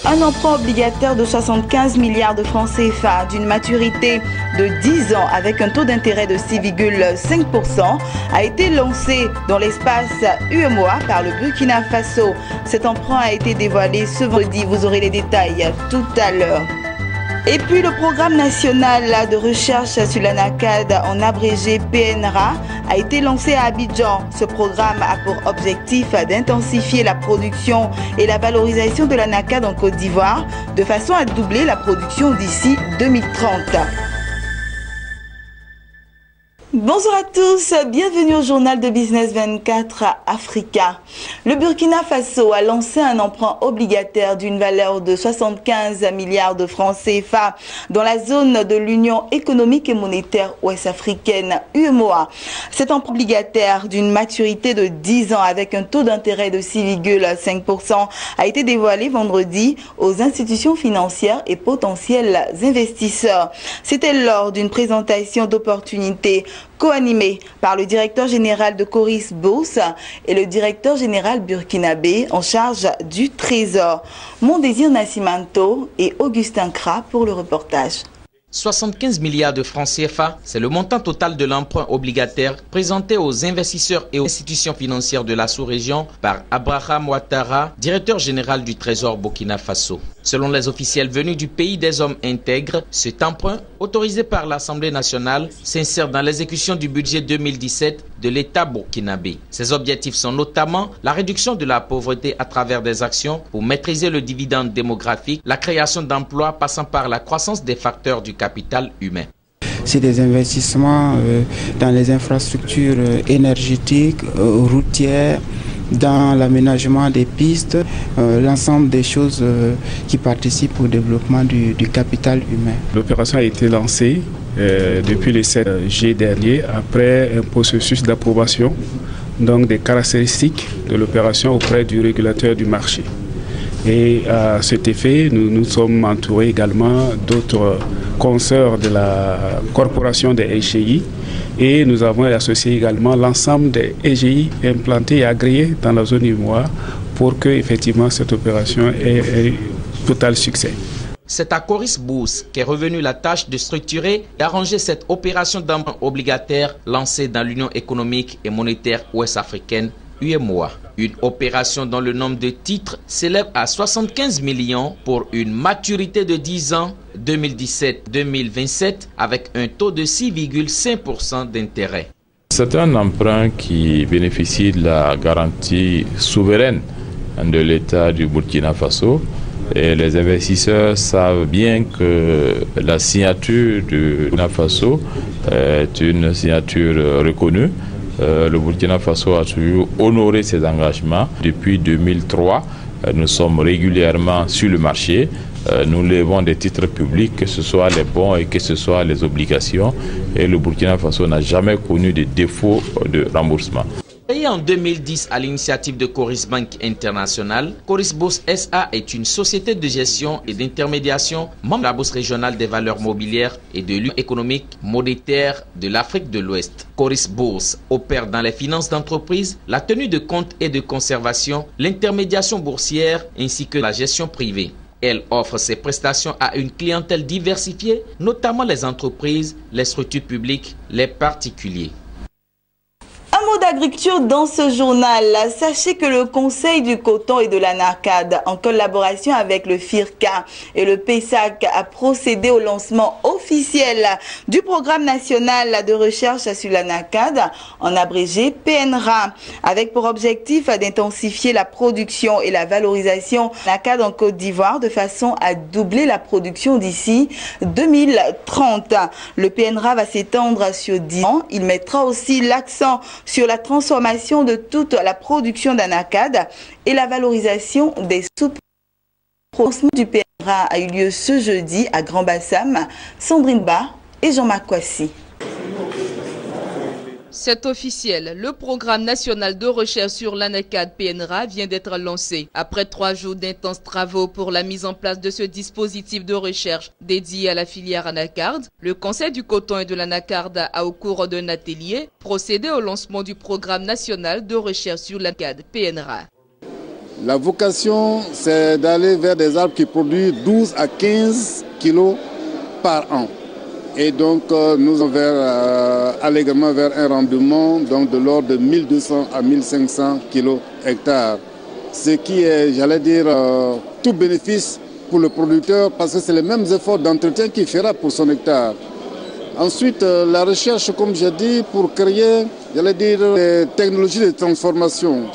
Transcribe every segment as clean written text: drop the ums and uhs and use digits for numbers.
Un emprunt obligataire de 75 milliards de francs CFA d'une maturité de 10 ans avec un taux d'intérêt de 6,5% a été lancé dans l'espace UEMOA par le Burkina Faso. Cet emprunt a été dévoilé ce vendredi. Vous aurez les détails tout à l'heure. Et puis le programme national de recherche sur l'ANACAD, en abrégé PNRA, a été lancé à Abidjan. Ce programme a pour objectif d'intensifier la production et la valorisation de l'ANACAD en Côte d'Ivoire de façon à doubler la production d'ici 2030. Bonjour à tous, bienvenue au journal de Business 24 Africa. Le Burkina Faso a lancé un emprunt obligataire d'une valeur de 75 milliards de francs CFA dans la zone de l'Union économique et monétaire ouest-africaine UEMOA. Cet emprunt obligataire d'une maturité de 10 ans avec un taux d'intérêt de 6,5% a été dévoilé vendredi aux institutions financières et potentiels investisseurs. C'était lors d'une présentation d'opportunités co-animé par le directeur général de Coris Bourse et le directeur général burkinabé en charge du Trésor. Mondésir Nascimento et Augustin Kra pour le reportage. 75 milliards de francs CFA, c'est le montant total de l'emprunt obligataire présenté aux investisseurs et aux institutions financières de la sous-région par Abraham Ouattara, directeur général du Trésor Burkina Faso. Selon les officiels venus du pays des hommes intègres, cet emprunt, autorisé par l'Assemblée nationale, s'insère dans l'exécution du budget 2017 de l'État burkinabé. Ses objectifs sont notamment la réduction de la pauvreté à travers des actions pour maîtriser le dividende démographique, la création d'emplois passant par la croissance des facteurs du capital humain. C'est des investissements dans les infrastructures énergétiques, routières, dans l'aménagement des pistes, l'ensemble des choses qui participent au développement du capital humain. L'opération a été lancée depuis le 7 juillet dernier après un processus d'approbation donc des caractéristiques de l'opération auprès du régulateur du marché. Et à cet effet, nous sommes entourés également d'autres consoeurs de la corporation des EGI et nous avons associé également l'ensemble des EGI implantés et agréés dans la zone UEMOA pour que effectivement cette opération ait total succès. C'est à Coris Bourse qu'est revenue la tâche de structurer et arranger cette opération d'emprunt obligataire lancée dans l'Union économique et monétaire ouest-africaine UEMOA. Une opération dont le nombre de titres s'élève à 75 millions pour une maturité de 10 ans 2017-2027 avec un taux de 6,5% d'intérêt. C'est un emprunt qui bénéficie de la garantie souveraine de l'État du Burkina Faso. Et les investisseurs savent bien que la signature du Burkina Faso est une signature reconnue. Le Burkina Faso a toujours honoré ses engagements. Depuis 2003, nous sommes régulièrement sur le marché. Nous levons des titres publics, que ce soit les bons et que ce soit les obligations. Et le Burkina Faso n'a jamais connu de défaut de remboursement. Créée en 2010 à l'initiative de Coris Bank International, Coris Bourse SA est une société de gestion et d'intermédiation membre de la Bourse régionale des valeurs mobilières et de l'Union économique monétaire de l'Afrique de l'Ouest. Coris Bourse opère dans les finances d'entreprise, la tenue de compte et de conservation, l'intermédiation boursière ainsi que la gestion privée. Elle offre ses prestations à une clientèle diversifiée, notamment les entreprises, les structures publiques, les particuliers. Un mot d'agriculture dans ce journal. Sachez que le Conseil du coton et de l'ANACAD, en collaboration avec le FIRCA et le PESAC, a procédé au lancement officiel du programme national de recherche sur l'ANACAD, en abrégé PNRA, avec pour objectif d'intensifier la production et la valorisation de l'ANACAD en Côte d'Ivoire de façon à doubler la production d'ici 2030. Le PNRA va s'étendre sur 10 ans. Il mettra aussi l'accent sur la transformation de toute la production d'ANACAD et la valorisation des sous-productions du PNRA a eu lieu ce jeudi à Grand Bassam. Sandrine Ba et Jean-Marc Kwasi. C'est officiel, le programme national de recherche sur l'ANACAD PNRA vient d'être lancé. Après 3 jours d'intenses travaux pour la mise en place de ce dispositif de recherche dédié à la filière anacarde, le Conseil du coton et de l'anacarde a, au cours d'un atelier, procédé au lancement du programme national de recherche sur l'ANACAD PNRA. La vocation, c'est d'aller vers des arbres qui produisent 12 à 15 kilos par an. Et donc, nous allons allègrement vers un rendement donc, de l'ordre de 1200 à 1500 kilos hectares. Ce qui est, j'allais dire, tout bénéfice pour le producteur parce que c'est les mêmes efforts d'entretien qu'il fera pour son hectare. Ensuite, la recherche, comme j'ai dit, pour créer, j'allais dire, des technologies de transformation.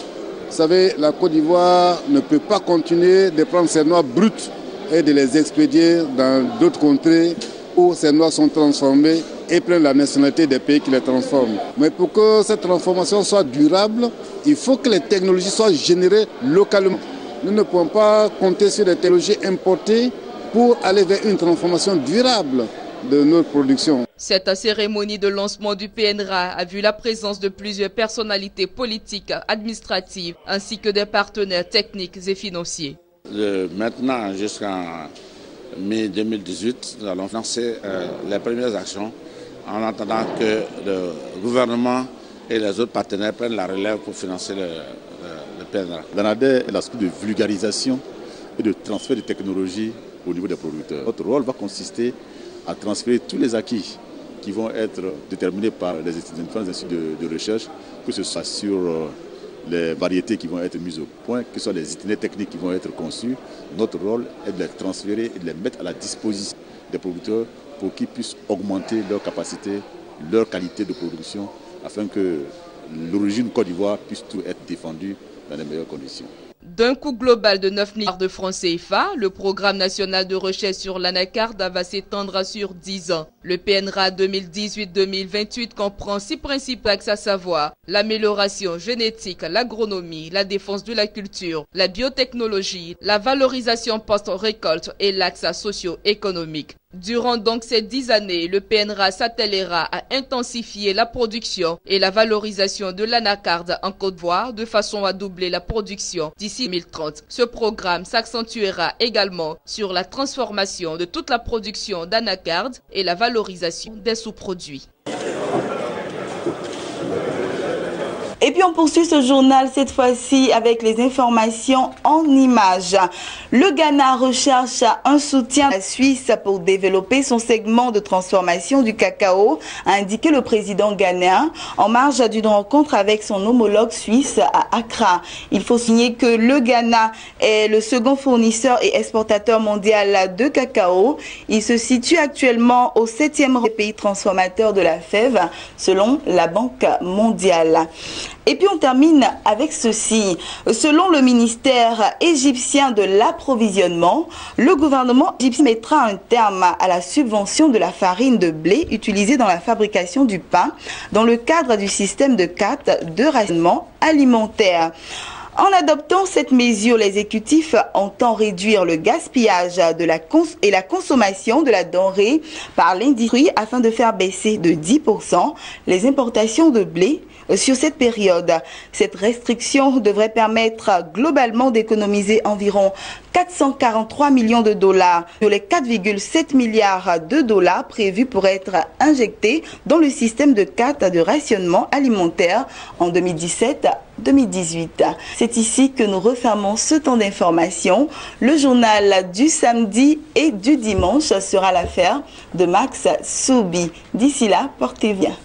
Vous savez, la Côte d'Ivoire ne peut pas continuer de prendre ses noix brutes et de les expédier dans d'autres contrées où ces noix sont transformées et prennent la nationalité des pays qui les transforment. Mais pour que cette transformation soit durable, il faut que les technologies soient générées localement. Nous ne pouvons pas compter sur des technologies importées pour aller vers une transformation durable de notre production. Cette cérémonie de lancement du PNRA a vu la présence de plusieurs personnalités politiques, administratives, ainsi que des partenaires techniques et financiers. De maintenant jusqu'en mai 2018, nous allons lancer les premières actions en attendant que le gouvernement et les autres partenaires prennent la relève pour financer le PNRA. L'ANADER est l'aspect de vulgarisation et de transfert de technologies au niveau des producteurs. Notre rôle va consister à transférer tous les acquis qui vont être déterminés par les différents instituts de recherche, que ce soit sur les variétés qui vont être mises au point, que ce soit les itinéraires techniques qui vont être conçus. Notre rôle est de les transférer et de les mettre à la disposition des producteurs pour qu'ils puissent augmenter leur capacité, leur qualité de production, afin que l'origine Côte d'Ivoire puisse tout être défendue dans les meilleures conditions. D'un coût global de 9 milliards de francs CFA, le programme national de recherche sur l'anacarde va s'étendre sur 10 ans. Le PNRA 2018-2028 comprend 6 principaux axes à savoir l'amélioration génétique, l'agronomie, la défense de la culture, la biotechnologie, la valorisation post-récolte et l'axe socio-économique. Durant donc ces 10 années, le PNRA s'attellera à intensifier la production et la valorisation de l'anacarde en Côte d'Ivoire de façon à doubler la production d'ici 2030. Ce programme s'accentuera également sur la transformation de toute la production d'anacarde et la valorisation des sous-produits. Et puis on poursuit ce journal cette fois-ci avec les informations en images. Le Ghana recherche un soutien à la Suisse pour développer son segment de transformation du cacao, a indiqué le président ghanéen en marge d'une rencontre avec son homologue suisse à Accra. Il faut souligner que le Ghana est le second fournisseur et exportateur mondial de cacao. Il se situe actuellement au 7e rang des pays transformateurs de la fève, selon la Banque mondiale. Et puis on termine avec ceci. Selon le ministère égyptien de l'approvisionnement, le gouvernement égyptien mettra un terme à la subvention de la farine de blé utilisée dans la fabrication du pain dans le cadre du système de CAT de rationnement alimentaire. En adoptant cette mesure, l'exécutif entend réduire le gaspillage et la consommation de la denrée par l'industrie afin de faire baisser de 10% les importations de blé sur cette période. Cette restriction devrait permettre globalement d'économiser environ 443 millions de dollars sur les 4,7 milliards de dollars prévus pour être injectés dans le système de CAT de rationnement alimentaire en 2017-2018. C'est ici que nous refermons ce temps d'information. Le journal du samedi et du dimanche sera l'affaire de Max Soubi. D'ici là, portez-vous bien.